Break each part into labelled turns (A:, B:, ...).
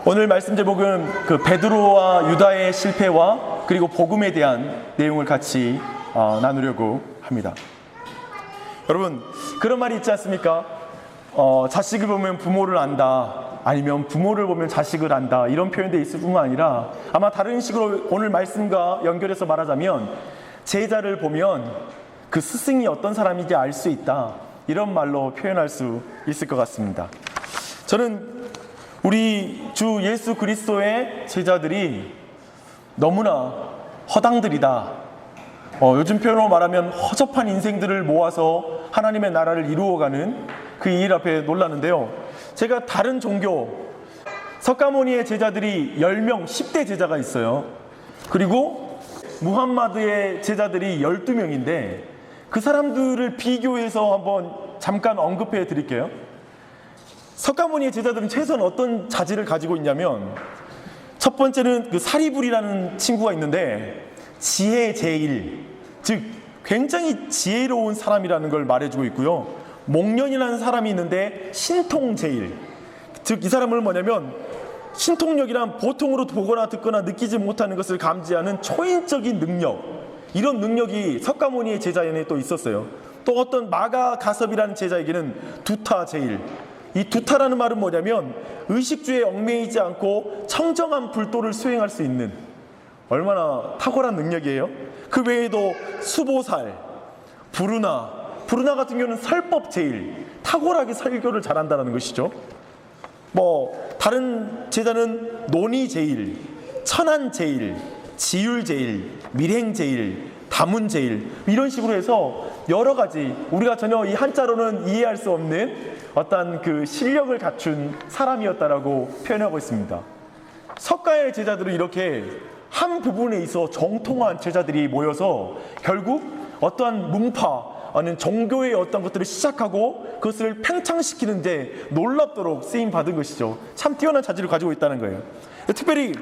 A: 오늘 말씀 제목은 그 베드로와 유다의 실패와 그리고 복음에 대한 내용을 같이 나누려고 합니다. 여러분, 그런 말이 있지 않습니까? 자식을 보면 부모를 안다, 아니면 부모를 보면 자식을 안다, 이런 표현도 있을 뿐만 아니라 아마 다른 식으로 오늘 말씀과 연결해서 말하자면 제자를 보면 그 스승이 어떤 사람인지 알 수 있다, 이런 말로 표현할 수 있을 것 같습니다. 저는 우리 주 예수 그리스도의 제자들이 너무나 허당들이다, 요즘 표현으로 말하면 허접한 인생들을 모아서 하나님의 나라를 이루어가는 그 일 앞에 놀랐는데요. 제가 다른 종교 석가모니의 제자들이 10명, 10대 제자가 있어요. 그리고 무함마드의 제자들이 12명인데 그 사람들을 비교해서 한번 잠깐 언급해 드릴게요. 석가모니의 제자들은 최소한 어떤 자질을 가지고 있냐면, 첫 번째는 그 사리불이라는 친구가 있는데 지혜 제일, 즉 굉장히 지혜로운 사람이라는 걸 말해주고 있고요. 목련이라는 사람이 있는데 신통 제일, 즉 이 사람은 뭐냐면 신통력이란 보통으로 보거나 듣거나 느끼지 못하는 것을 감지하는 초인적인 능력, 이런 능력이 석가모니의 제자에는 또 있었어요. 또 어떤 마가가섭이라는 제자에게는 두타 제일, 이 두타라는 말은 뭐냐면 의식주에 얽매이지 않고 청정한 불도를 수행할 수 있는, 얼마나 탁월한 능력이에요. 그 외에도 수보살, 부르나 같은 경우는 설법 제일, 탁월하게 설교를 잘한다는 것이죠. 다른 제자는 논의 제일, 천안 제일, 지율 제일, 밀행 제일, 다문 제일, 이런 식으로 해서 여러 가지 우리가 전혀 이 한자로는 이해할 수 없는 어떤 그 실력을 갖춘 사람이었다라고 표현하고 있습니다. 석가의 제자들은 이렇게 한 부분에 있어 정통한 제자들이 모여서 결국 어떠한 문파, 아니면 종교의 어떤 것들을 시작하고 그것을 팽창시키는데 놀랍도록 쓰임받은 것이죠. 참 뛰어난 자질을 가지고 있다는 거예요. 특별히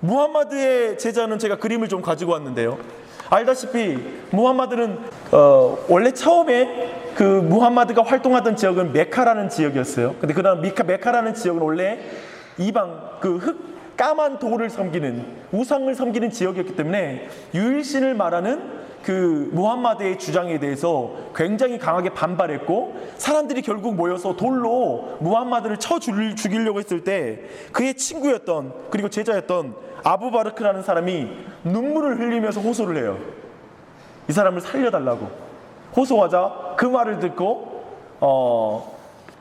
A: 무함마드의 제자는 제가 그림을 좀 가지고 왔는데요. 알다시피 무함마드는 원래 처음에 그 무함마드가 활동하던 지역은 메카라는 지역이었어요. 근데 그다음 메카라는 지역은 원래 이방 그 까만 돌을 섬기는, 우상을 섬기는 지역이었기 때문에 유일신을 말하는 그 무함마드의 주장에 대해서 굉장히 강하게 반발했고, 사람들이 결국 모여서 돌로 무함마드를 쳐 죽이려고 했을 때 그의 친구였던, 그리고 제자였던 아부바르크라는 사람이 눈물을 흘리면서 호소를 해요. 이 사람을 살려달라고 호소하자 그 말을 듣고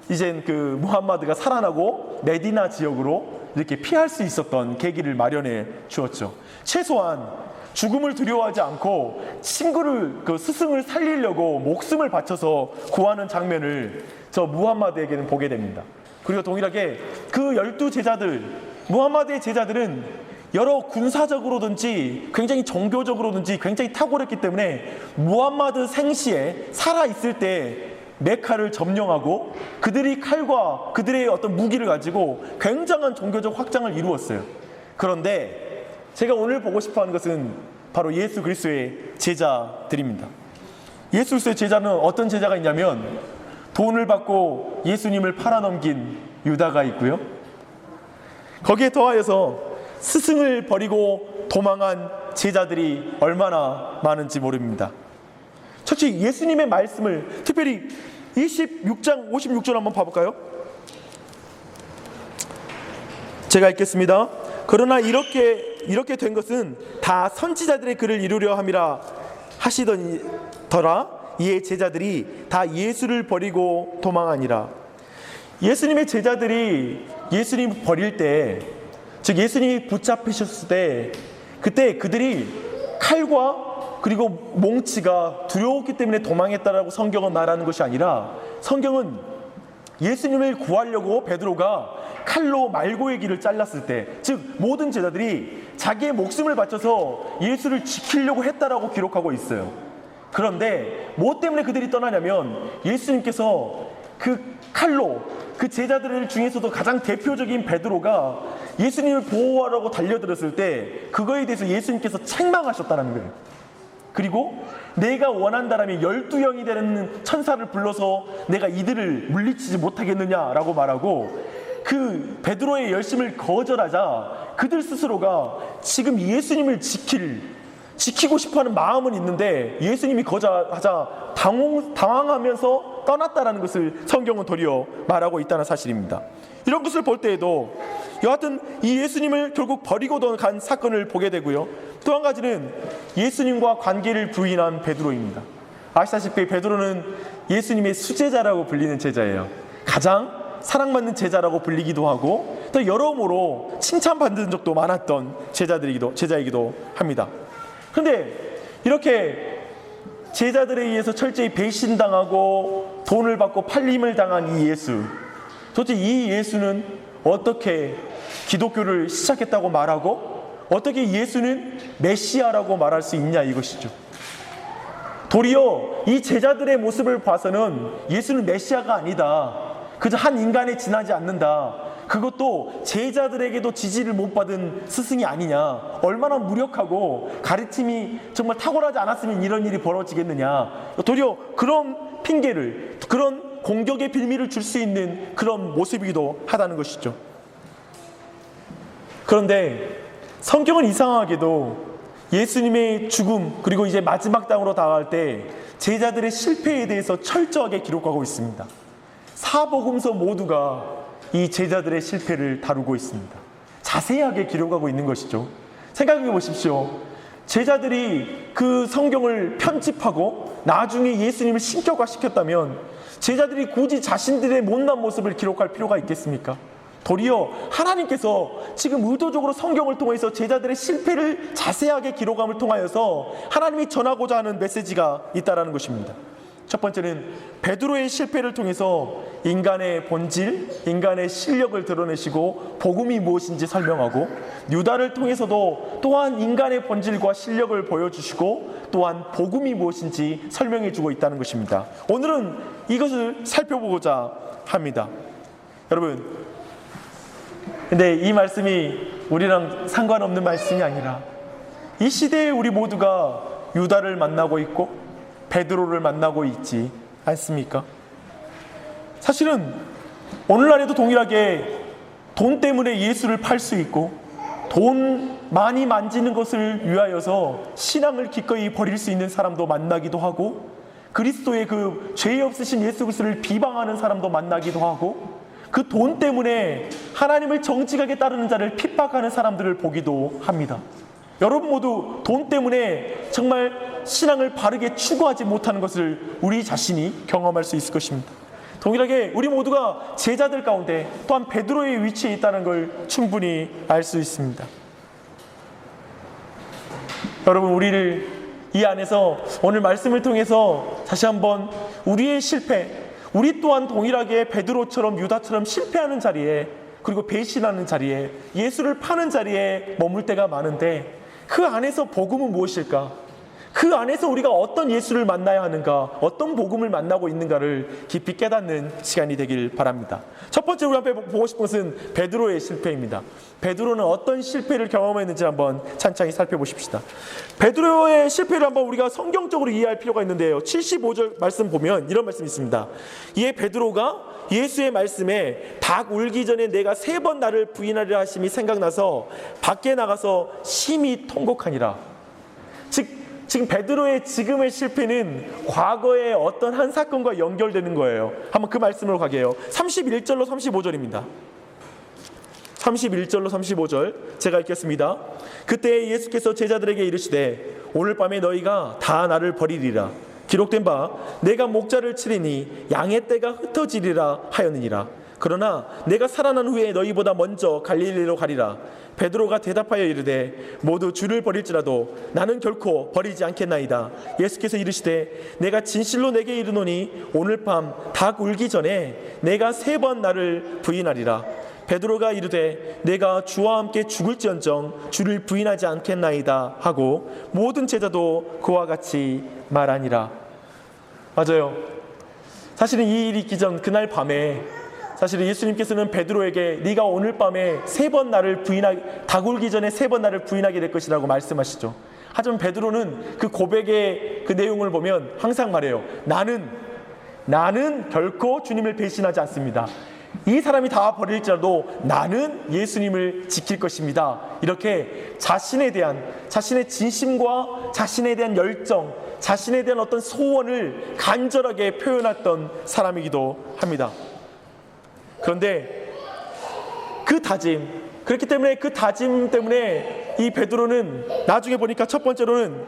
A: 이젠 그 무함마드가 살아나고 메디나 지역으로 이렇게 피할 수 있었던 계기를 마련해 주었죠. 최소한 죽음을 두려워하지 않고 친구를, 그 스승을 살리려고 목숨을 바쳐서 구하는 장면을 저 무함마드에게는 보게 됩니다. 그리고 동일하게 그 12제자들, 무함마드의 제자들은 여러 군사적으로든지 굉장히 종교적으로든지 굉장히 탁월했기 때문에 무함마드 생시에 살아있을 때 메카를 점령하고 그들이 칼과 그들의 어떤 무기를 가지고 굉장한 종교적 확장을 이루었어요. 그런데 제가 오늘 보고 싶어하는 것은 바로 예수 그리스도의 제자들입니다. 예수 그리스도의 제자는 어떤 제자가 있냐면, 돈을 받고 예수님을 팔아넘긴 유다가 있고요, 거기에 더하여서 스승을 버리고 도망한 제자들이 얼마나 많은지 모릅니다. 특히 예수님의 말씀을, 특별히 26장 56절 한번 봐볼까요? 제가 읽겠습니다. 그러나 이렇게 된 것은 다 선지자들의 글을 이루려 함이라 하시더라. 이에 제자들이 다 예수를 버리고 도망하니라. 예수님의 제자들이 예수님 버릴 때, 즉 예수님이 붙잡히셨을 때, 그때 그들이 칼과 그리고 몽치가 두려웠기 때문에 도망했다라고 성경은 말하는 것이 아니라, 성경은 예수님을 구하려고 베드로가 칼로 말고의 길을 잘랐을 때, 즉 모든 제자들이 자기의 목숨을 바쳐서 예수를 지키려고 했다라고 기록하고 있어요. 그런데 뭐 때문에 그들이 떠나냐면, 예수님께서 그 칼로 그 제자들 중에서도 가장 대표적인 베드로가 예수님을 보호하라고 달려들었을 때 그거에 대해서 예수님께서 책망하셨다는 거예요. 그리고 내가 원한다라면 12영이 되는 천사를 불러서 내가 이들을 물리치지 못하겠느냐라고 말하고, 그 베드로의 열심을 거절하자 그들 스스로가 지금 예수님을 지키고 싶어하는 마음은 있는데 예수님이 거절하자 당황하면서 떠났다라는 것을 성경은 도리어 말하고 있다는 사실입니다. 이런 것을 볼 때에도 여하튼 이 예수님을 결국 버리고 간 사건을 보게 되고요. 또 한 가지는 예수님과 관계를 부인한 베드로입니다. 아시다시피 베드로는 예수님의 수제자라고 불리는 제자예요. 가장 사랑받는 제자라고 불리기도 하고 또 여러모로 칭찬받는 적도 많았던 제자이기도 합니다. 그런데 이렇게 제자들에 의해서 철저히 배신당하고 돈을 받고 팔림을 당한 이 예수, 도대체 이 예수는 어떻게 기독교를 시작했다고 말하고 어떻게 예수는 메시아라고 말할 수 있냐 이것이죠. 도리어 이 제자들의 모습을 봐서는 예수는 메시아가 아니다, 그저 한 인간에 지나지 않는다, 그것도 제자들에게도 지지를 못 받은 스승이 아니냐, 얼마나 무력하고 가르침이 정말 탁월하지 않았으면 이런 일이 벌어지겠느냐, 도리어 그런 핑계를, 그런 공격의 빌미를 줄 수 있는 그런 모습이기도 하다는 것이죠. 그런데 성경은 이상하게도 예수님의 죽음 그리고 이제 마지막 땅으로 다가갈 때 제자들의 실패에 대해서 철저하게 기록하고 있습니다. 사복음서 모두가 이 제자들의 실패를 다루고 있습니다. 자세하게 기록하고 있는 것이죠. 생각해 보십시오. 제자들이 그 성경을 편집하고 나중에 예수님을 신격화시켰다면 제자들이 굳이 자신들의 못난 모습을 기록할 필요가 있겠습니까? 도리어 하나님께서 지금 의도적으로 성경을 통해서 제자들의 실패를 자세하게 기록함을 통하여서 하나님이 전하고자 하는 메시지가 있다는 것입니다. 첫 번째는 베드로의 실패를 통해서 인간의 본질, 인간의 실력을 드러내시고 복음이 무엇인지 설명하고, 유다를 통해서도 또한 인간의 본질과 실력을 보여주시고 또한 복음이 무엇인지 설명해주고 있다는 것입니다. 오늘은 이것을 살펴보고자 합니다. 여러분, 근데 이 말씀이 우리랑 상관없는 말씀이 아니라 이 시대에 우리 모두가 유다를 만나고 있고 베드로를 만나고 있지 않습니까? 사실은 오늘날에도 동일하게 돈 때문에 예수를 팔 수 있고 돈 많이 만지는 것을 위하여서 신앙을 기꺼이 버릴 수 있는 사람도 만나기도 하고, 그리스도의 그 죄 없으신 예수 그리스도를 비방하는 사람도 만나기도 하고, 그 돈 때문에 하나님을 정직하게 따르는 자를 핍박하는 사람들을 보기도 합니다. 여러분 모두 돈 때문에 정말 신앙을 바르게 추구하지 못하는 것을 우리 자신이 경험할 수 있을 것입니다. 동일하게 우리 모두가 제자들 가운데 또한 베드로의 위치에 있다는 걸 충분히 알 수 있습니다. 여러분, 우리를 이 안에서 오늘 말씀을 통해서 다시 한번 우리의 실패, 우리 또한 동일하게 베드로처럼 유다처럼 실패하는 자리에, 그리고 배신하는 자리에, 예수를 파는 자리에 머물 때가 많은데 그 안에서 복음은 무엇일까? 그 안에서 우리가 어떤 예수를 만나야 하는가, 어떤 복음을 만나고 있는가를 깊이 깨닫는 시간이 되길 바랍니다. 첫 번째 우리 앞에 보고 싶은 것은 베드로의 실패입니다. 베드로는 어떤 실패를 경험했는지 한번 찬찬히 살펴보십시다. 베드로의 실패를 한번 우리가 성경적으로 이해할 필요가 있는데요. 75절 말씀 보면 이런 말씀이 있습니다. 이에 베드로가 예수의 말씀에 닭 울기 전에 내가 3번 나를 부인하리라 하심이 생각나서 밖에 나가서 심히 통곡하니라. 지금 베드로의 지금의 실패는 과거의 어떤 한 사건과 연결되는 거예요. 한번 그 말씀으로 가게요. 31절로 35절입니다. 31절로 35절 제가 읽겠습니다. 그때 예수께서 제자들에게 이르시되 오늘 밤에 너희가 다 나를 버리리라. 기록된 바 내가 목자를 치리니 양의 떼가 흩어지리라 하였느니라. 그러나 내가 살아난 후에 너희보다 먼저 갈릴리로 가리라. 베드로가 대답하여 이르되 모두 주를 버릴지라도 나는 결코 버리지 않겠나이다. 예수께서 이르시되 내가 진실로 내게 이르노니 오늘 밤 닭 울기 전에 내가 3번 나를 부인하리라. 베드로가 이르되 내가 주와 함께 죽을지언정 주를 부인하지 않겠나이다 하고 모든 제자도 그와 같이 말하니라. 맞아요. 사실은 이 일이 있기 전 그날 밤에 사실은 예수님께서는 베드로에게 네가 오늘 밤에 3번 나를 닭 울기 전에 3번 나를 부인하게 될 것이라고 말씀하시죠. 하지만 베드로는 그 고백의 그 내용을 보면 항상 말해요. 나는 결코 주님을 배신하지 않습니다. 이 사람이 다 버릴지라도 나는 예수님을 지킬 것입니다. 이렇게 자신에 대한, 자신의 진심과 자신에 대한 열정, 자신에 대한 어떤 소원을 간절하게 표현했던 사람이기도 합니다. 그런데 그 다짐, 그렇기 때문에 그 다짐 때문에 이 베드로는 나중에 보니까 첫 번째로는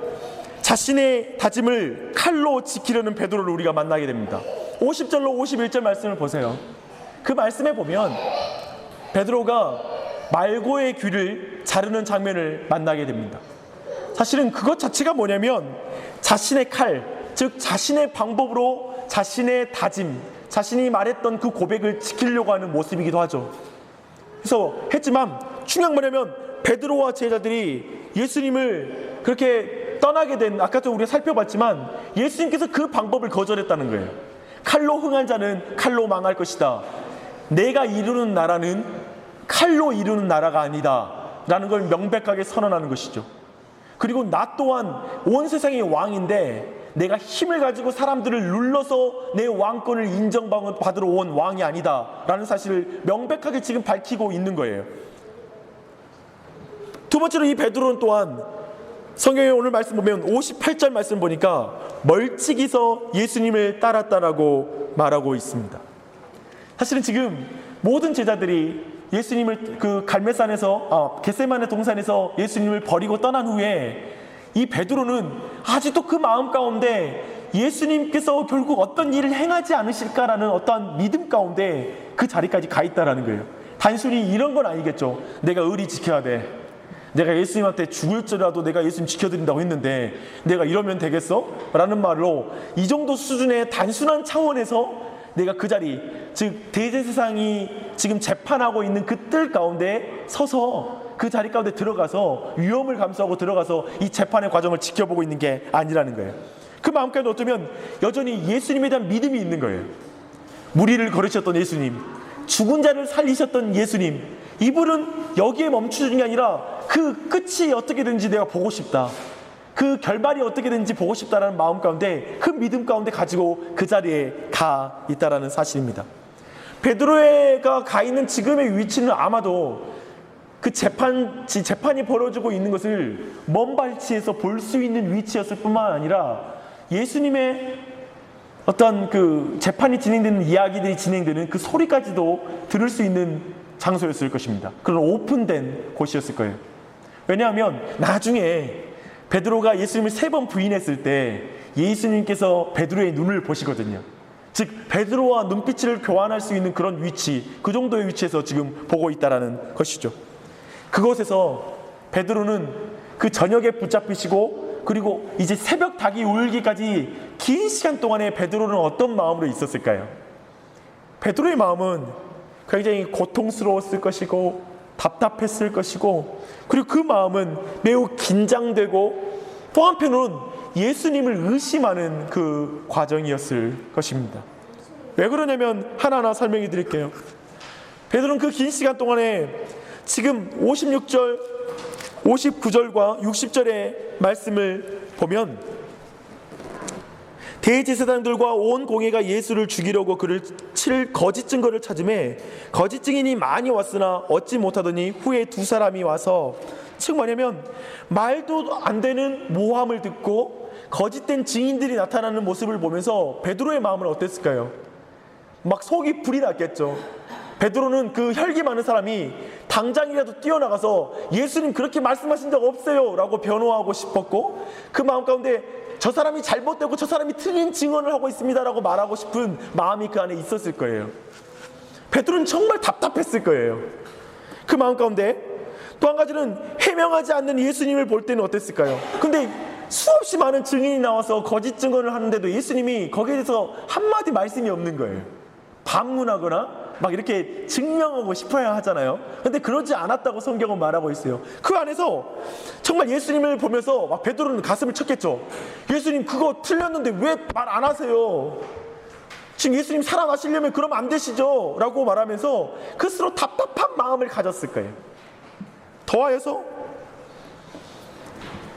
A: 자신의 다짐을 칼로 지키려는 베드로를 우리가 만나게 됩니다. 50절로 51절 말씀을 보세요. 그 말씀에 보면 베드로가 말고의 귀를 자르는 장면을 만나게 됩니다. 사실은 그것 자체가 뭐냐면 자신의 칼, 즉 자신의 방법으로 자신의 다짐, 자신이 말했던 그 고백을 지키려고 하는 모습이기도 하죠. 그래서 했지만 중요한 뭐냐면 베드로와 제자들이 예수님을 그렇게 떠나게 된, 아까도 우리가 살펴봤지만 예수님께서 그 방법을 거절했다는 거예요. 칼로 흥한 자는 칼로 망할 것이다. 내가 이루는 나라는 칼로 이루는 나라가 아니다 라는 걸 명백하게 선언하는 것이죠. 그리고 나 또한 온 세상의 왕인데 내가 힘을 가지고 사람들을 눌러서 내 왕권을 인정받으러 온 왕이 아니다 라는 사실을 명백하게 지금 밝히고 있는 거예요. 두 번째로 이 베드로는 또한 성경에 오늘 말씀 보면 58절 말씀 보니까 멀찍이서 예수님을 따랐다라고 말하고 있습니다. 사실은 지금 모든 제자들이 예수님을 그 갈멜산에서 겟세마네 동산에서 예수님을 버리고 떠난 후에 이 베드로는 아직도 그 마음 가운데 예수님께서 결국 어떤 일을 행하지 않으실까라는 어떠한 믿음 가운데 그 자리까지 가 있다라는 거예요. 단순히 이런 건 아니겠죠. 내가 의리 지켜야 돼. 내가 예수님한테 죽을지라도 내가 예수님 지켜드린다고 했는데 내가 이러면 되겠어? 라는 말로 이 정도 수준의 단순한 차원에서 내가 그 자리, 즉 대제사장이 지금 재판하고 있는 그 뜰 가운데 서서 그 자리 가운데 들어가서 위험을 감수하고 들어가서 이 재판의 과정을 지켜보고 있는 게 아니라는 거예요. 그 마음까지 어쩌면 여전히 예수님에 대한 믿음이 있는 거예요. 무리를 걸으셨던 예수님, 죽은 자를 살리셨던 예수님, 이분은 여기에 멈추는 게 아니라 그 끝이 어떻게든지 내가 보고 싶다, 그 결말이 어떻게 되는지 보고 싶다라는 마음 가운데, 그 믿음 가운데 가지고 그 자리에 가 있다라는 사실입니다. 베드로가 가 있는 지금의 위치는 아마도 그 재판이 벌어지고 있는 것을 먼 발치에서 볼 수 있는 위치였을 뿐만 아니라 예수님의 어떤 그 재판이 진행되는, 이야기들이 진행되는 그 소리까지도 들을 수 있는 장소였을 것입니다. 그런 오픈된 곳이었을 거예요. 왜냐하면 나중에 베드로가 예수님을 3번 부인했을 때 예수님께서 베드로의 눈을 보시거든요. 즉 베드로와 눈빛을 교환할 수 있는 그런 위치, 그 정도의 위치에서 지금 보고 있다라는 것이죠. 그곳에서 베드로는 그 저녁에 붙잡히시고 그리고 이제 새벽 닭이 울기까지 긴 시간 동안에 베드로는 어떤 마음으로 있었을까요? 베드로의 마음은 굉장히 고통스러웠을 것이고 답답했을 것이고, 그리고 그 마음은 매우 긴장되고 또 한편으로는 예수님을 의심하는 그 과정이었을 것입니다. 왜 그러냐면 하나하나 설명해 드릴게요. 베드로는 그 긴 시간 동안에 지금 56절, 59절과 60절의 말씀을 보면 대제사장들과 온 공회가 예수를 죽이려고 그를 칠 거짓 증거를 찾음에 거짓 증인이 많이 왔으나 얻지 못하더니 후에 2사람이 와서, 즉 뭐냐면 말도 안 되는 모함을 듣고 거짓된 증인들이 나타나는 모습을 보면서 베드로의 마음은 어땠을까요? 막 속이 불이 났겠죠. 베드로는 그 혈기 많은 사람이 당장이라도 뛰어나가서 예수님 그렇게 말씀하신 적 없어요 라고 변호하고 싶었고, 그 마음 가운데 저 사람이 잘못되고 저 사람이 틀린 증언을 하고 있습니다 라고 말하고 싶은 마음이 그 안에 있었을 거예요. 베드로는 정말 답답했을 거예요. 그 마음 가운데 또 한 가지는 해명하지 않는 예수님을 볼 때는 어땠을까요? 근데 수없이 많은 증인이 나와서 거짓 증언을 하는데도 예수님이 거기에 대해서 한마디 말씀이 없는 거예요. 반문하거나 막 이렇게 증명하고 싶어야 하잖아요. 근데 그러지 않았다고 성경은 말하고 있어요. 그 안에서 정말 예수님을 보면서 막 베드로는 가슴을 쳤겠죠. 예수님 그거 틀렸는데 왜 말 안 하세요? 지금 예수님 살아나시려면 그러면 안 되시죠? 라고 말하면서 스스로 답답한 마음을 가졌을 거예요. 더하여서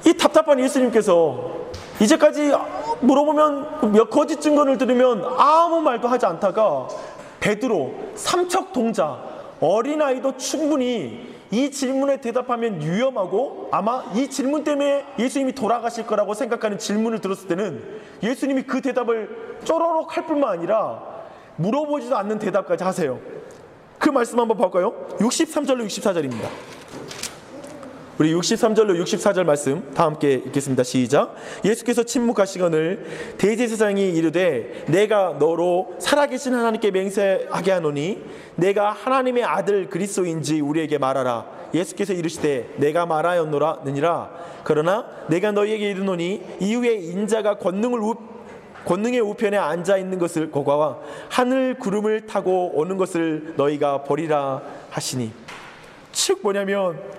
A: 이 답답한 예수님께서 이제까지 물어보면 거짓 증거를 들으면 아무 말도 하지 않다가 베드로, 삼척동자, 어린아이도 충분히 이 질문에 대답하면 위험하고 아마 이 질문 때문에 예수님이 돌아가실 거라고 생각하는 질문을 들었을 때는 예수님이 그 대답을 쪼로록 할 뿐만 아니라 물어보지도 않는 대답까지 하세요. 그 말씀 한번 볼까요? 63절로 64절입니다. 우리 63절로 64절 말씀 다 함께 읽겠습니다. 시작. 예수께서 침묵하시거늘 대제사장이 이르되 내가 너로 살아계신 하나님께 맹세하게 하노니 내가 하나님의 아들 그리스도인지 우리에게 말하라. 예수께서 이르시되 내가 말하였노라느니라. 그러나 내가 너희에게 이르노니 이후에 인자가 권능의 우편에 앉아 있는 것을 고가와 하늘 구름을 타고 오는 것을 너희가 보리라 하시니. 즉 뭐냐면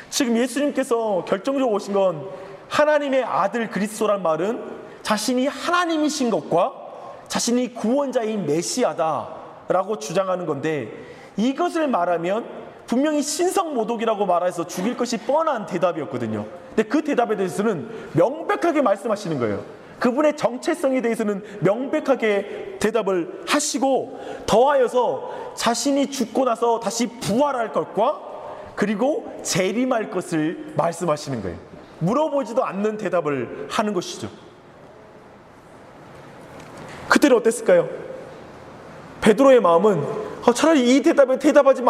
A: 지금 예수님께서 결정적으로 오신 건 하나님의 아들 그리스도란 말은 자신이 하나님이신 것과 자신이 구원자인 메시아다라고 주장하는 건데, 이것을 말하면 분명히 신성모독이라고 말해서 죽일 것이 뻔한 대답이었거든요. 근데 그 대답에 대해서는 명백하게 말씀하시는 거예요. 그분의 정체성에 대해서는 명백하게 대답을 하시고, 더하여서 자신이 죽고 나서 다시 부활할 것과 그리고 재림할 것을 말씀하시는 거예요. 물어보지도 않는 대답을 하는 것이죠. 그때는 어땠을까요? 베드로의 마음은 차라리 이 대답에 대답하지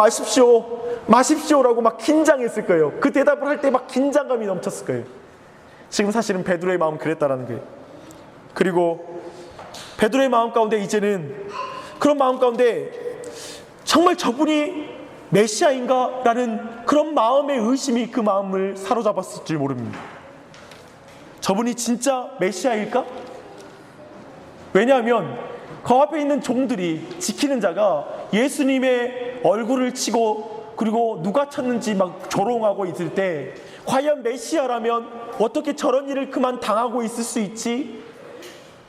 A: 마십시오라고 막 긴장했을 거예요. 그 대답을 할 때 막 긴장감이 넘쳤을 거예요. 지금 사실은 베드로의 마음은 그랬다라는 거예요. 그리고 베드로의 마음 가운데 이제는 그런 마음 가운데 정말 저분이 메시아인가? 라는 그런 마음의 의심이 그 마음을 사로잡았을지 모릅니다. 저분이 진짜 메시아일까? 왜냐하면 그 앞에 있는 종들이, 지키는 자가 예수님의 얼굴을 치고 그리고 누가 쳤는지 막 조롱하고 있을 때 과연 메시아라면 어떻게 저런 일을 그만 당하고 있을 수 있지?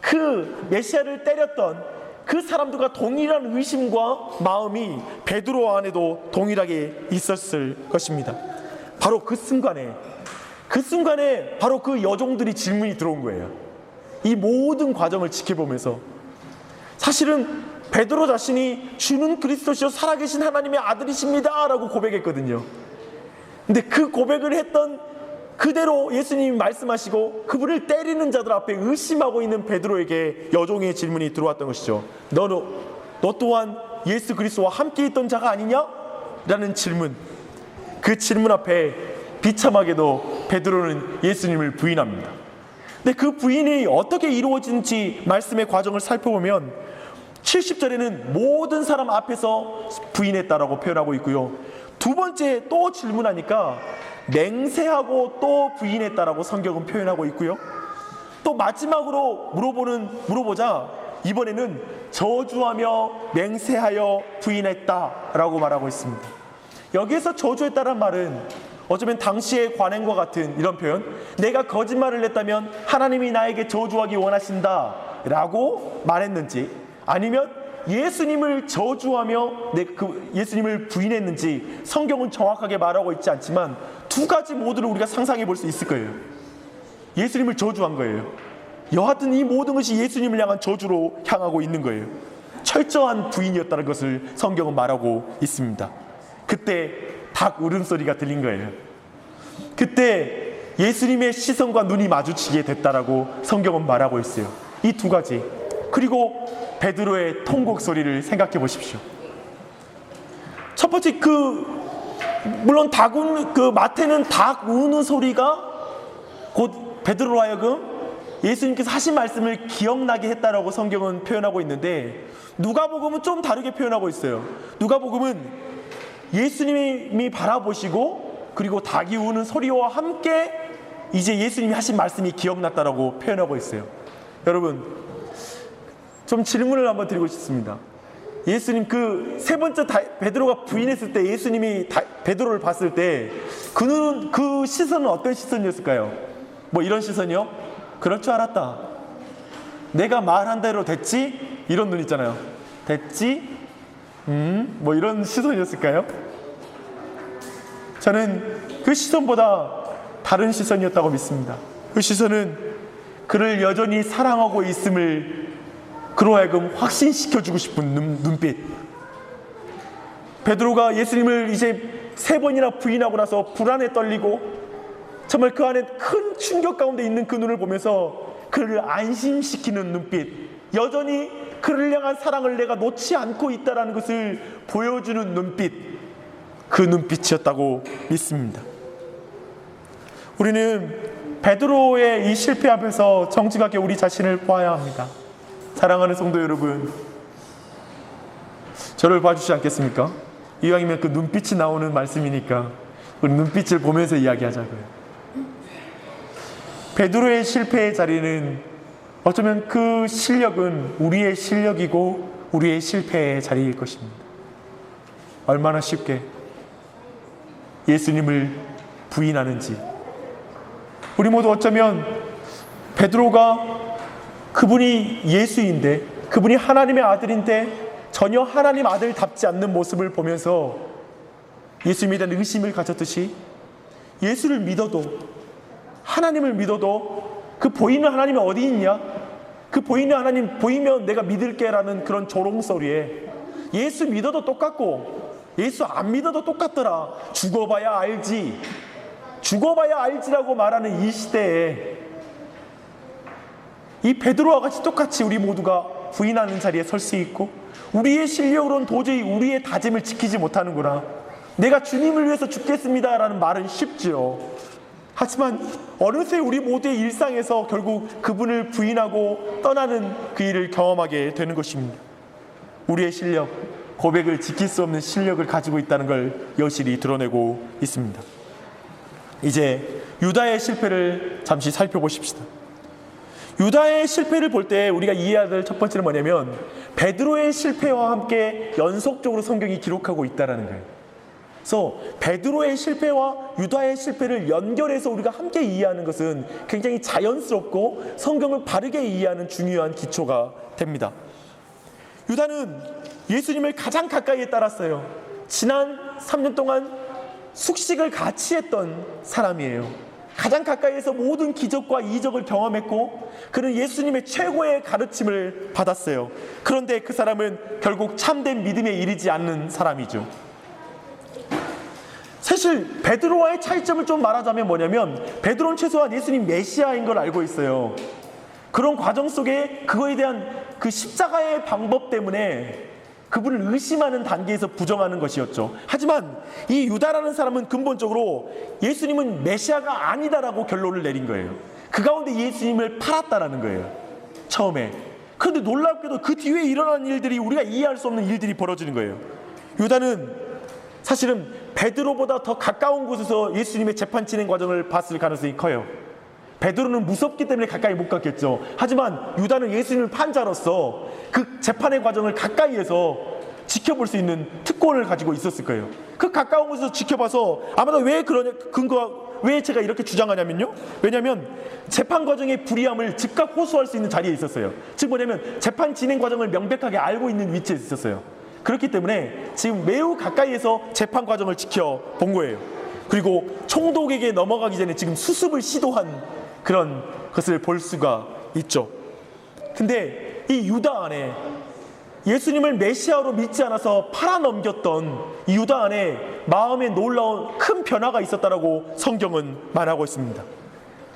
A: 그 메시아를 때렸던 그 사람들과 동일한 의심과 마음이 베드로 안에도 동일하게 있었을 것입니다. 바로 그 순간에 바로 그 여종들이 질문이 들어온 거예요. 이 모든 과정을 지켜보면서 사실은 베드로 자신이 주는 그리스도시요 살아계신 하나님의 아들이십니다 라고 고백했거든요. 근데 그 고백을 했던 그대로 예수님이 말씀하시고 그분을 때리는 자들 앞에 의심하고 있는 베드로에게 여종의 질문이 들어왔던 것이죠. 너 또한 예수 그리스도와 함께 있던 자가 아니냐? 라는 질문. 그 질문 앞에 비참하게도 베드로는 예수님을 부인합니다. 근데 그 부인이 어떻게 이루어진지 말씀의 과정을 살펴보면 70절에는 모든 사람 앞에서 부인했다라고 표현하고 있고요. 두 번째 또 질문하니까 맹세하고 또 부인했다라고 성경은 표현하고 있고요. 또 마지막으로 물어보자 이번에는 저주하며 맹세하여 부인했다라고 말하고 있습니다. 여기에서 저주했다란 말은 어쩌면 당시의 관행과 같은 이런 표현, 내가 거짓말을 했다면 하나님이 나에게 저주하기 원하신다 라고 말했는지, 아니면 예수님을 저주하며 예수님을 부인했는지 성경은 정확하게 말하고 있지 않지만 두 가지 모두를 우리가 상상해 볼 수 있을 거예요. 예수님을 저주한 거예요. 여하튼 이 모든 것이 예수님을 향한 저주로 향하고 있는 거예요. 철저한 부인이었다는 것을 성경은 말하고 있습니다. 그때 닭 울음소리가 들린 거예요. 그때 예수님의 시선과 눈이 마주치게 됐다라고 성경은 말하고 있어요. 이 두 가지. 그리고 베드로의 통곡 소리를 생각해 보십시오. 첫 번째 물론 마태는 닭 우는 소리가 곧 베드로로 하여금 예수님께서 하신 말씀을 기억나게 했다라고 성경은 표현하고 있는데, 누가복음은 좀 다르게 표현하고 있어요. 누가복음은 예수님이 바라보시고 그리고 닭이 우는 소리와 함께 이제 예수님이 하신 말씀이 기억났다라고 표현하고 있어요. 여러분, 좀 질문을 한번 드리고 싶습니다. 예수님 그 세 번째 베드로가 부인했을 때 예수님이 베드로를 봤을 때 그 시선은 어떤 시선이었을까요? 뭐 이런 시선이요? 그럴 줄 알았다. 내가 말한 대로 됐지? 이런 눈 있잖아요. 됐지? 뭐 이런 시선이었을까요? 저는 그 시선보다 다른 시선이었다고 믿습니다. 그 시선은 그를 여전히 사랑하고 있음을 그로 하여금 확신시켜주고 싶은 눈빛, 베드로가 예수님을 이제 3번이나 부인하고 나서 불안에 떨리고 정말 그 안에 큰 충격 가운데 있는 그 눈을 보면서 그를 안심시키는 눈빛, 여전히 그를 향한 사랑을 내가 놓지 않고 있다는 것을 보여주는 눈빛, 그 눈빛이었다고 믿습니다. 우리는 베드로의 이 실패 앞에서 정직하게 우리 자신을 보아야 합니다. 사랑하는 성도 여러분, 저를 봐주시지 않겠습니까? 이왕이면 그 눈빛이 나오는 말씀이니까 우리 눈빛을 보면서 이야기하자고요. 베드로의 실패의 자리는 어쩌면 그 실력은 우리의 실력이고 우리의 실패의 자리일 것입니다. 얼마나 쉽게 예수님을 부인하는지. 우리 모두 어쩌면 베드로가 그분이 예수인데, 그분이 하나님의 아들인데 전혀 하나님 아들답지 않는 모습을 보면서 예수님에 대한 의심을 가졌듯이 예수를 믿어도, 하나님을 믿어도 그 보이는 하나님이 어디 있냐? 그 보이는 하나님 보이면 내가 믿을게 라는 그런 조롱소리에 예수 믿어도 똑같고 예수 안 믿어도 똑같더라, 죽어봐야 알지, 죽어봐야 알지라고 말하는 이 시대에 이 베드로와 같이 똑같이 우리 모두가 부인하는 자리에 설 수 있고, 우리의 실력으로는 도저히 우리의 다짐을 지키지 못하는구나, 내가 주님을 위해서 죽겠습니다 라는 말은 쉽지요. 하지만 어느새 우리 모두의 일상에서 결국 그분을 부인하고 떠나는 그 일을 경험하게 되는 것입니다. 우리의 실력, 고백을 지킬 수 없는 실력을 가지고 있다는 걸 여실히 드러내고 있습니다. 이제 유다의 실패를 잠시 살펴보십시다. 유다의 실패를 볼 때 우리가 이해해야 될 첫 번째는 뭐냐면 베드로의 실패와 함께 연속적으로 성경이 기록하고 있다는 거예요. 그래서 베드로의 실패와 유다의 실패를 연결해서 우리가 함께 이해하는 것은 굉장히 자연스럽고 성경을 바르게 이해하는 중요한 기초가 됩니다. 유다는 예수님을 가장 가까이에 따랐어요. 지난 3년 동안 숙식을 같이 했던 사람이에요. 가장 가까이에서 모든 기적과 이적을 경험했고 그는 예수님의 최고의 가르침을 받았어요. 그런데 그 사람은 결국 참된 믿음에 이르지 않는 사람이죠. 사실 베드로와의 차이점을 좀 말하자면 뭐냐면, 베드로는 최소한 예수님 메시아인 걸 알고 있어요. 그런 과정 속에 그거에 대한 그 십자가의 방법 때문에 그분을 의심하는 단계에서 부정하는 것이었죠. 하지만 이 유다라는 사람은 근본적으로 예수님은 메시아가 아니다라고 결론을 내린 거예요. 그 가운데 예수님을 팔았다라는 거예요, 처음에. 그런데 놀랍게도 그 뒤에 일어난 일들이 우리가 이해할 수 없는 일들이 벌어지는 거예요. 유다는 사실은 베드로보다 더 가까운 곳에서 예수님의 재판 진행 과정을 봤을 가능성이 커요. 베드로는 무섭기 때문에 가까이 못 갔겠죠. 하지만 유다는 예수님을 판 자로서 그 재판의 과정을 가까이에서 지켜볼 수 있는 특권을 가지고 있었을 거예요. 그 가까운 곳에서 지켜봐서 아마도 왜 그러냐, 왜 제가 이렇게 주장하냐면요, 왜냐하면 재판 과정의 불이함을 즉각 호소할 수 있는 자리에 있었어요. 즉 뭐냐면 재판 진행 과정을 명백하게 알고 있는 위치에 있었어요. 그렇기 때문에 지금 매우 가까이에서 재판 과정을 지켜본 거예요. 그리고 총독에게 넘어가기 전에 지금 수습을 시도한 그런 것을 볼 수가 있죠. 근데 이 유다 안에 예수님을 메시아로 믿지 않아서 팔아넘겼던 이 유다 안에 마음에 놀라운 큰 변화가 있었다라고 성경은 말하고 있습니다.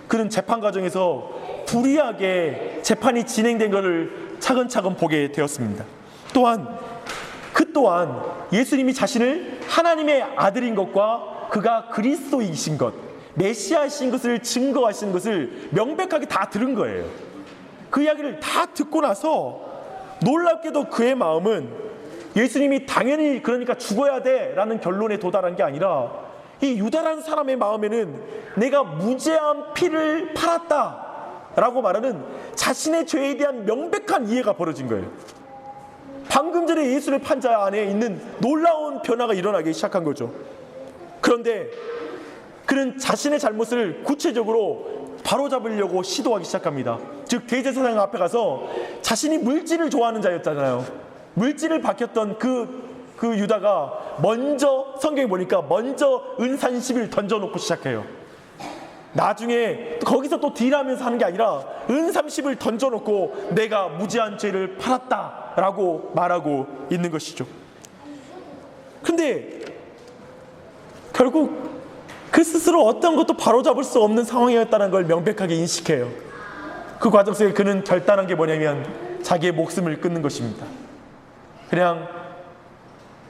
A: 그는 재판 과정에서 불의하게 재판이 진행된 것을 차근차근 보게 되었습니다. 또한 예수님이 자신을 하나님의 아들인 것과 그가 그리스도이신 것, 메시아이신 것을 증거하시는 것을 명백하게 다 들은 거예요. 그 이야기를 다 듣고 나서 놀랍게도 그의 마음은 예수님이 당연히 그러니까 죽어야 돼 라는 결론에 도달한 게 아니라, 이 유다라는 사람의 마음에는 내가 무죄한 피를 팔았다 라고 말하는 자신의 죄에 대한 명백한 이해가 벌어진 거예요. 방금 전에 예수를 판 자 안에 있는 놀라운 변화가 일어나기 시작한 거죠. 그런데 그는 자신의 잘못을 구체적으로 바로잡으려고 시도하기 시작합니다. 즉 대제사장 앞에 가서, 자신이 물질을 좋아하는 자였잖아요. 물질을 밝혔던 그 유다가 먼저, 성경에 보니까 먼저 은 30을 던져놓고 시작해요. 나중에 거기서 또 딜하면서 하는 게 아니라 은 30을 던져놓고 내가 무죄한 죄를 팔았다라고 말하고 있는 것이죠. 근데 결국 그 스스로 어떤 것도 바로잡을 수 없는 상황이었다는 걸 명백하게 인식해요. 그 과정 속에 그는 결단한 게 뭐냐면 자기의 목숨을 끊는 것입니다. 그냥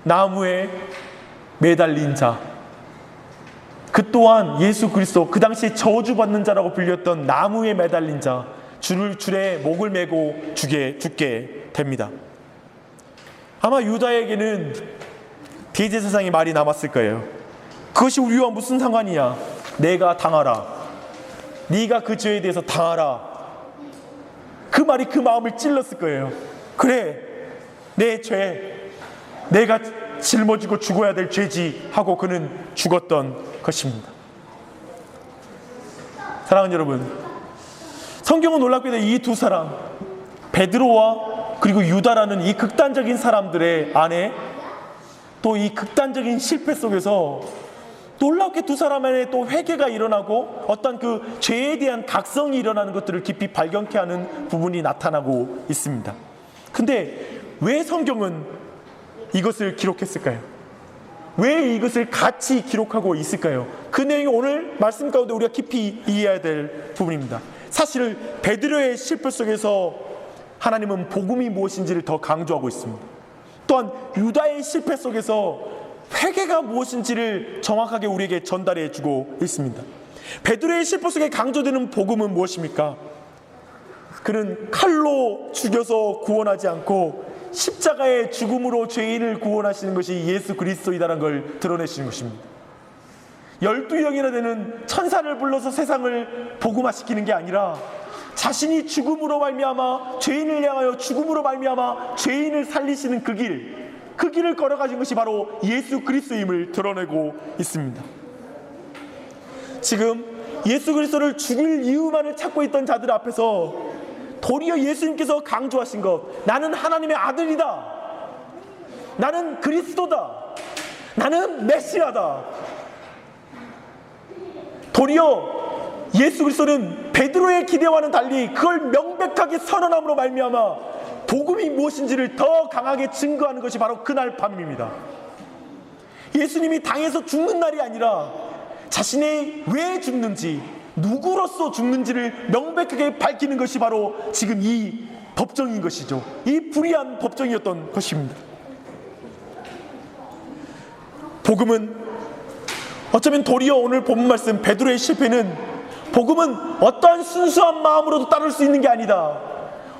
A: 나무에 매달린 자, 그 또한 예수 그리스도, 그 당시에 저주받는 자라고 불렸던 나무에 매달린 자, 줄에 목을 메고 죽게 됩니다. 아마 유다에게는 대제사장의 말이 남았을 거예요. 그것이 우리와 무슨 상관이야? 내가 당하라. 네가 그 죄에 대해서 당하라. 그 말이 그 마음을 찔렀을 거예요. 그래, 내 죄, 내가 짊어지고 죽어야 될 죄지 하고 그는 죽었던 것입니다. 사랑하는 여러분, 성경은 놀랍게도 이 두 사람, 베드로와 그리고 유다라는 이 극단적인 사람들의 안에 또 이 극단적인 실패 속에서 놀랍게 두 사람 안에 또 회개가 일어나고 어떤 그 죄에 대한 각성이 일어나는 것들을 깊이 발견케 하는 부분이 나타나고 있습니다. 근데 왜 성경은 이것을 기록했을까요? 왜 이것을 같이 기록하고 있을까요? 그 내용이 오늘 말씀 가운데 우리가 깊이 이해해야 될 부분입니다. 사실 베드로의 실패 속에서 하나님은 복음이 무엇인지를 더 강조하고 있습니다. 또한 유다의 실패 속에서 회개가 무엇인지를 정확하게 우리에게 전달해 주고 있습니다. 베드로의 실패 속에 강조되는 복음은 무엇입니까? 그는 칼로 죽여서 구원하지 않고 십자가의 죽음으로 죄인을 구원하시는 것이 예수 그리스도이다라는 걸 드러내시는 것입니다. 12영이나 되는 천사를 불러서 세상을 복음화시키는 게 아니라 자신이 죽음으로 말미암아 죄인을 향하여 죽음으로 말미암아 죄인을 살리시는 그 길을 걸어가신 것이 바로 예수 그리스도임을 드러내고 있습니다. 지금 예수 그리스도를 죽일 이유만을 찾고 있던 자들 앞에서 도리어 예수님께서 강조하신 것, 나는 하나님의 아들이다, 나는 그리스도다, 나는 메시아다. 도리어 예수 그리스도는 베드로의 기대와는 달리 그걸 명백하게 선언함으로 말미암아 복음이 무엇인지를 더 강하게 증거하는 것이 바로 그날 밤입니다. 예수님이 당에서 죽는 날이 아니라 자신이 왜 죽는지, 누구로서 죽는지를 명백하게 밝히는 것이 바로 지금 이 법정인 것이죠. 이 불의한 법정이었던 것입니다. 복음은 어쩌면 도리어 오늘 본문 말씀 베드로의 실패는 복음은 어떠한 순수한 마음으로도 따를 수 있는 게 아니다.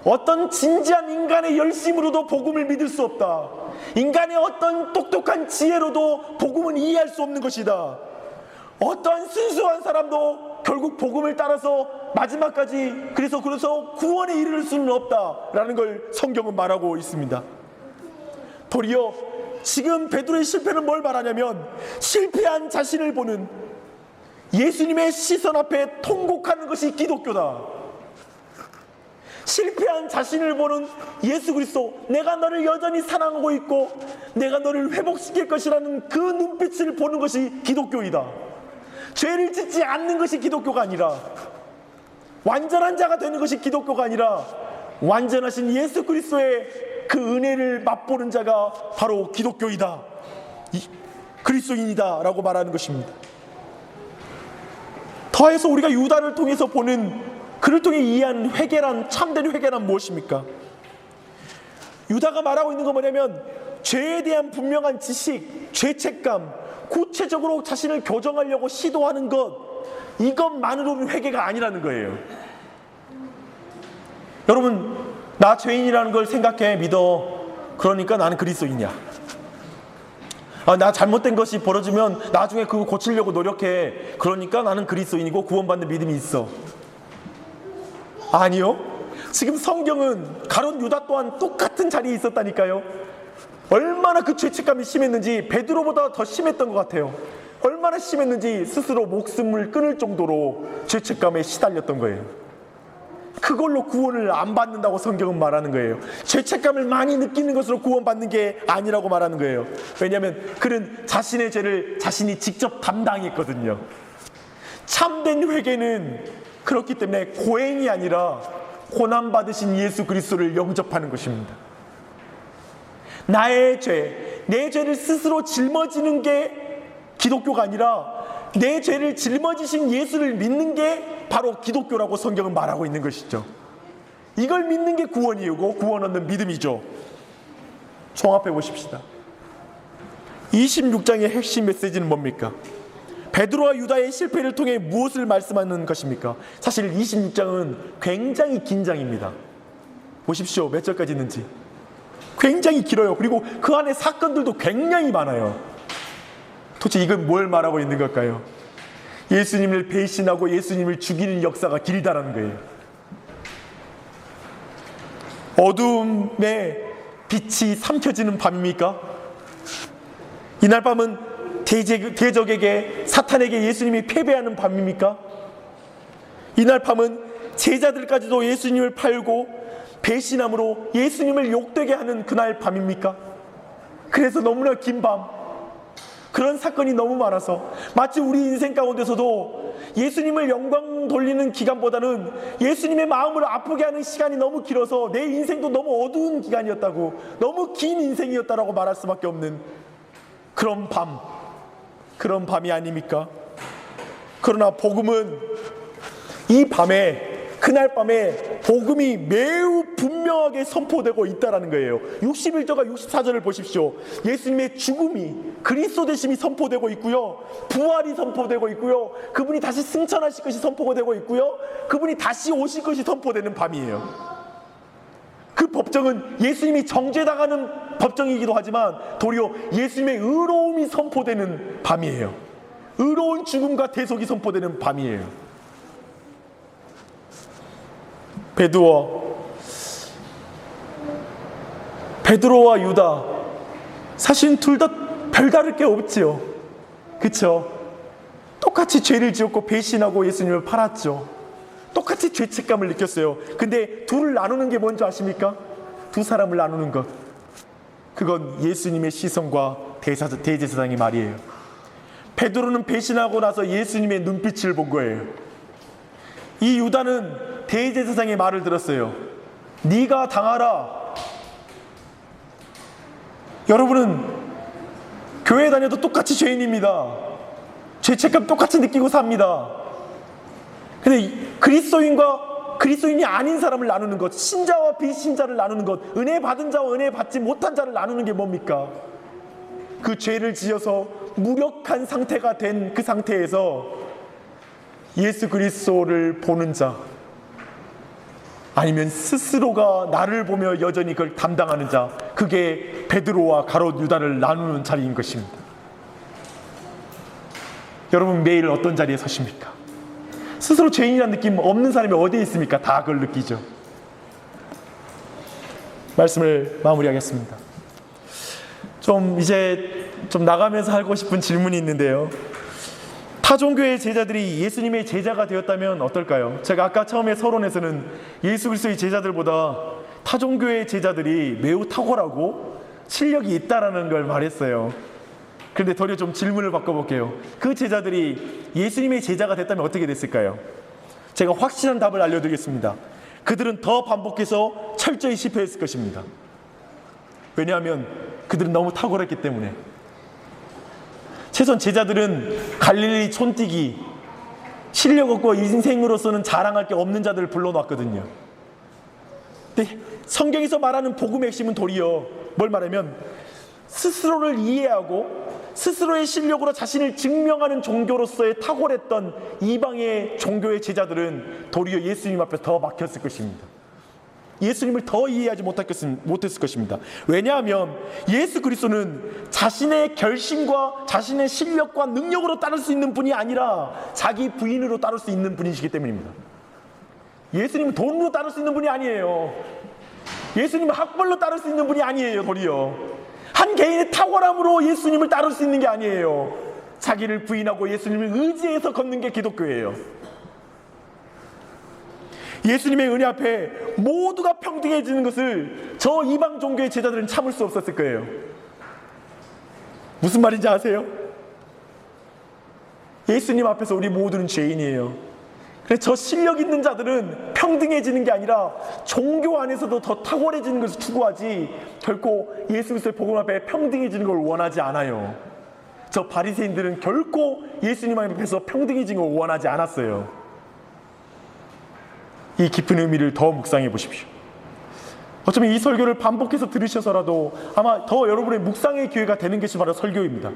A: 어떤 진지한 인간의 열심으로도 복음을 믿을 수 없다. 인간의 어떤 똑똑한 지혜로도 복음은 이해할 수 없는 것이다. 어떠한 순수한 사람도 결국 복음을 따라서 마지막까지 그래서 구원에 이르를 수는 없다라는 걸 성경은 말하고 있습니다. 도리어 지금 베드로의 실패는 뭘 말하냐면 실패한 자신을 보는 예수님의 시선 앞에 통곡하는 것이 기독교다. 실패한 자신을 보는 예수 그리스도, 내가 너를 여전히 사랑하고 있고 내가 너를 회복시킬 것이라는 그 눈빛을 보는 것이 기독교이다. 죄를 짓지 않는 것이 기독교가 아니라, 완전한 자가 되는 것이 기독교가 아니라 완전하신 예수 그리스도의 그 은혜를 맛보는 자가 바로 기독교이다, 그리스도인이다 라고 말하는 것입니다. 더해서 우리가 유다를 통해서 보는, 그를 통해 이해한 회개란, 참된 회개란 무엇입니까? 유다가 말하고 있는 건 뭐냐면 죄에 대한 분명한 지식, 죄책감, 구체적으로 자신을 교정하려고 시도하는 것, 이것만으로는 회개가 아니라는 거예요. 여러분, 나 죄인이라는 걸 생각해, 믿어. 그러니까 나는 그리스도인이야. 나 잘못된 것이 벌어지면 나중에 그거 고치려고 노력해. 그러니까 나는 그리스도인이고 구원받는 믿음이 있어. 아니요. 지금 성경은 가룟 유다 또한 똑같은 자리에 있었다니까요. 얼마나 그 죄책감이 심했는지 베드로보다 더 심했던 것 같아요. 얼마나 심했는지 스스로 목숨을 끊을 정도로 죄책감에 시달렸던 거예요. 그걸로 구원을 안 받는다고 성경은 말하는 거예요. 죄책감을 많이 느끼는 것으로 구원받는 게 아니라고 말하는 거예요. 왜냐하면 그는 자신의 죄를 자신이 직접 담당했거든요. 참된 회개는 그렇기 때문에 고행이 아니라 고난받으신 예수 그리스도를 영접하는 것입니다. 나의 죄, 내 죄를 스스로 짊어지는 게 기독교가 아니라 내 죄를 짊어지신 예수를 믿는 게 바로 기독교라고 성경은 말하고 있는 것이죠. 이걸 믿는 게 구원이고 구원 얻는 믿음이죠. 종합해 보십시다. 26장의 핵심 메시지는 뭡니까? 베드로와 유다의 실패를 통해 무엇을 말씀하는 것입니까? 사실 26장은 굉장히 긴 장입니다. 보십시오. 몇 절까지 있는지. 굉장히 길어요. 그리고 그 안에 사건들도 굉장히 많아요. 도대체 이건 뭘 말하고 있는 걸까요? 예수님을 배신하고 예수님을 죽이는 역사가 길다라는 거예요. 어둠에 빛이 삼켜지는 밤입니까? 이날 밤은 대적에게, 사탄에게 예수님이 패배하는 밤입니까? 이날 밤은 제자들까지도 예수님을 팔고 배신함으로 예수님을 욕되게 하는 그날 밤입니까? 그래서 너무나 긴 밤, 그런 사건이 너무 많아서 마치 우리 인생 가운데서도 예수님을 영광 돌리는 기간보다는 예수님의 마음을 아프게 하는 시간이 너무 길어서 내 인생도 너무 어두운 기간이었다고, 너무 긴 인생이었다라고 말할 수밖에 없는 그런 밤, 그런 밤이 아닙니까? 그러나 복음은 이 밤에, 그날 밤에 복음이 매우 분명하게 선포되고 있다는 거예요. 61절과 64절을 보십시오. 예수님의 죽음이, 그리스도 되심이 선포되고 있고요, 부활이 선포되고 있고요, 그분이 다시 승천하실 것이 선포되고 있고요, 그분이 다시 오실 것이 선포되는 밤이에요. 그 법정은 예수님이 정죄당하는 법정이기도 하지만 도리어 예수님의 의로움이 선포되는 밤이에요. 의로운 죽음과 대속이 선포되는 밤이에요. 베드로와 유다, 사실 둘 다 별다를 게 없지요. 그쵸? 똑같이 죄를 지었고 배신하고 예수님을 팔았죠. 똑같이 죄책감을 느꼈어요. 근데 둘을 나누는 게 뭔지 아십니까? 두 사람을 나누는 것, 그건 예수님의 시선과 대제사장의 말이에요. 베드로는 배신하고 나서 예수님의 눈빛을 본 거예요. 이 유다는 대제사장의 말을 들었어요. 네가 당하라. 여러분은 교회 다녀도 똑같이 죄인입니다. 죄책감 똑같이 느끼고 삽니다. 근데 그리스도인이 아닌 사람을 나누는 것, 신자와 비신자를 나누는 것, 은혜 받은 자와 은혜 받지 못한 자를 나누는 게 뭡니까? 그 죄를 지어서 무력한 상태가 된 그 상태에서 예수 그리스도를 보는 자, 아니면 스스로가 나를 보며 여전히 그걸 담당하는 자, 그게 베드로와 가롯 유다를 나누는 자리인 것입니다. 여러분 매일 어떤 자리에 서십니까? 스스로 죄인이라는 느낌 없는 사람이 어디에 있습니까? 다 그걸 느끼죠. 말씀을 마무리하겠습니다. 이제 나가면서 하고 싶은 질문이 있는데요, 타종교의 제자들이 예수님의 제자가 되었다면 어떨까요? 제가 아까 처음에 서론에서는 예수 그리스도의 제자들보다 타종교의 제자들이 매우 탁월하고 실력이 있다라는 걸 말했어요. 그런데 도리어 좀 질문을 바꿔볼게요. 그 제자들이 예수님의 제자가 됐다면 어떻게 됐을까요? 제가 확실한 답을 알려드리겠습니다. 그들은 더 반복해서 철저히 실패했을 것입니다. 왜냐하면 그들은 너무 탁월했기 때문에. 최소한 제자들은 갈릴리 촌뛰기, 실력 없고 인생으로서는 자랑할 게 없는 자들을 불러놨거든요. 근데 성경에서 말하는 복음의 핵심은 도리어 뭘 말하면, 스스로를 이해하고 스스로의 실력으로 자신을 증명하는 종교로서의 탁월했던 이방의 종교의 제자들은 도리어 예수님 앞에 더 막혔을 것입니다. 예수님을 더 이해하지 못했을 것입니다. 왜냐하면 예수 그리스도는 자신의 결심과 자신의 실력과 능력으로 따를 수 있는 분이 아니라 자기 부인으로 따를 수 있는 분이시기 때문입니다. 예수님은 돈으로 따를 수 있는 분이 아니에요. 예수님은 학벌로 따를 수 있는 분이 아니에요. 도리어 한 개인의 탁월함으로 예수님을 따를 수 있는 게 아니에요. 자기를 부인하고 예수님을 의지해서 걷는 게 기독교예요. 예수님의 은혜 앞에 모두가 평등해지는 것을 저 이방 종교의 제자들은 참을 수 없었을 거예요. 무슨 말인지 아세요? 예수님 앞에서 우리 모두는 죄인이에요. 그래서 저 실력 있는 자들은 평등해지는 게 아니라 종교 안에서도 더 탁월해지는 것을 추구하지 결코 예수 그리스도의 복음 앞에 평등해지는 걸 원하지 않아요. 저 바리새인들은 결코 예수님 앞에서 평등해지는 걸 원하지 않았어요. 이 깊은 의미를 더 묵상해 보십시오. 어쩌면 이 설교를 반복해서 들으셔서라도 아마 더 여러분의 묵상의 기회가 되는 것이 바로 설교입니다.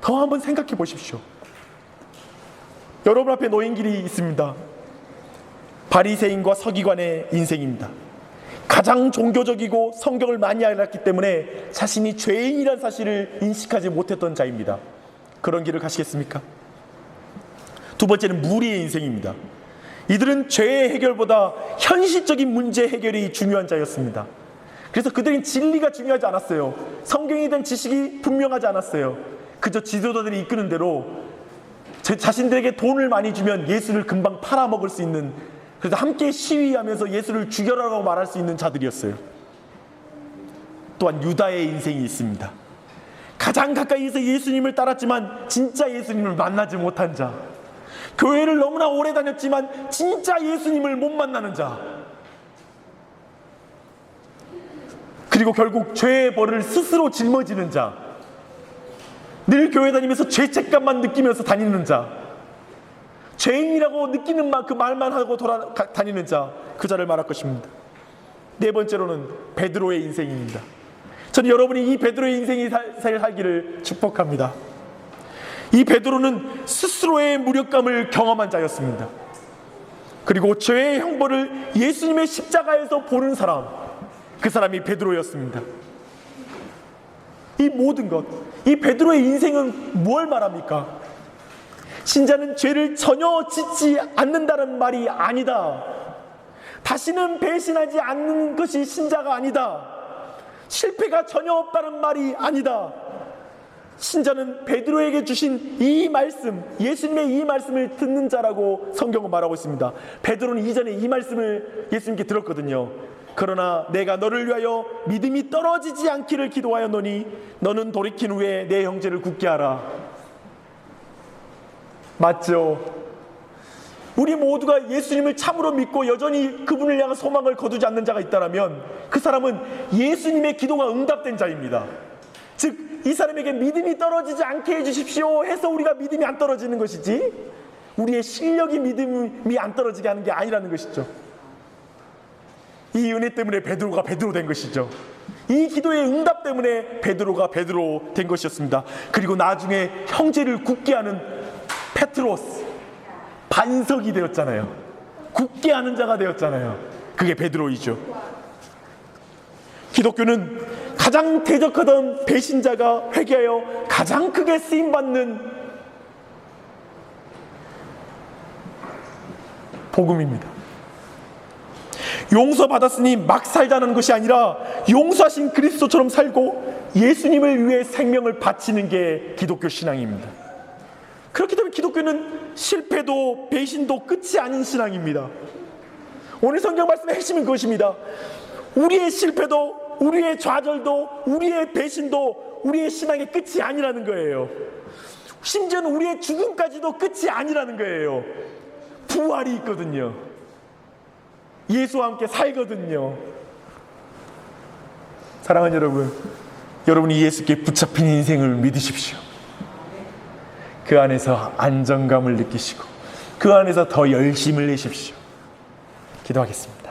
A: 더 한번 생각해 보십시오. 여러분 앞에 놓인 길이 있습니다. 바리새인과 서기관의 인생입니다. 가장 종교적이고 성경을 많이 알았기 때문에 자신이 죄인이라는 사실을 인식하지 못했던 자입니다. 그런 길을 가시겠습니까? 두 번째는 무리의 인생입니다. 이들은 죄의 해결보다 현실적인 문제 해결이 중요한 자였습니다. 그래서 그들은 진리가 중요하지 않았어요. 성경에 대한 지식이 분명하지 않았어요. 그저 지도자들이 이끄는 대로 자신들에게 돈을 많이 주면 예수를 금방 팔아먹을 수 있는, 그래서 함께 시위하면서 예수를 죽여라고 말할 수 있는 자들이었어요. 또한 유다의 인생이 있습니다. 가장 가까이에서 예수님을 따랐지만 진짜 예수님을 만나지 못한 자, 교회를 너무나 오래 다녔지만 진짜 예수님을 못 만나는 자, 그리고 결국 죄의 벌을 스스로 짊어지는 자, 늘 교회 다니면서 죄책감만 느끼면서 다니는 자, 죄인이라고 느끼는 그 말만 하고 돌아다니는 자, 그 자를 말할 것입니다. 네 번째로는 베드로의 인생입니다. 저는 여러분이 이 베드로의 인생이 살기를 축복합니다. 이 베드로는 스스로의 무력감을 경험한 자였습니다. 그리고 죄의 형벌을 예수님의 십자가에서 보는 사람, 그 사람이 베드로였습니다. 이 모든 것, 이 베드로의 인생은 뭘 말합니까? 신자는 죄를 전혀 짓지 않는다는 말이 아니다. 다시는 배신하지 않는 것이 신자가 아니다. 실패가 전혀 없다는 말이 아니다. 신자는 베드로에게 주신 이 말씀, 예수님의 이 말씀을 듣는 자라고 성경은 말하고 있습니다. 베드로는 이전에 이 말씀을 예수님께 들었거든요. 그러나 내가 너를 위하여 믿음이 떨어지지 않기를 기도하였노니 너는 돌이킨 후에 내 형제를 굳게 하라. 맞죠? 우리 모두가 예수님을 참으로 믿고 여전히 그분을 향한 소망을 거두지 않는 자가 있다면 그 사람은 예수님의 기도가 응답된 자입니다. 즉 이 사람에게 믿음이 떨어지지 않게 해주십시오 해서 우리가 믿음이 안 떨어지는 것이지 우리의 실력이 믿음이 안 떨어지게 하는 게 아니라는 것이죠. 이 은혜 때문에 베드로가 베드로 된 것이죠. 이 기도의 응답 때문에 베드로가 베드로 된 것이었습니다. 그리고 나중에 형제를 굳게 하는 페트로스, 반석이 되었잖아요. 굳게 하는 자가 되었잖아요. 그게 베드로이죠. 기독교는 가장 대적하던 배신자가 회개하여 가장 크게 쓰임받는 복음입니다. 용서받았으니 막 살자는 것이 아니라 용서하신 그리스도처럼 살고 예수님을 위해 생명을 바치는 게 기독교 신앙입니다. 그렇기 때문에 기독교는 실패도 배신도 끝이 아닌 신앙입니다. 오늘 성경 말씀의 핵심은 그것입니다. 우리의 실패도, 우리의 좌절도, 우리의 배신도 우리의 신앙의 끝이 아니라는 거예요. 심지어는 우리의 죽음까지도 끝이 아니라는 거예요. 부활이 있거든요. 예수와 함께 살거든요. 사랑하는 여러분, 여러분이 예수께 붙잡힌 인생을 믿으십시오. 그 안에서 안정감을 느끼시고 그 안에서 더 열심을 내십시오. 기도하겠습니다.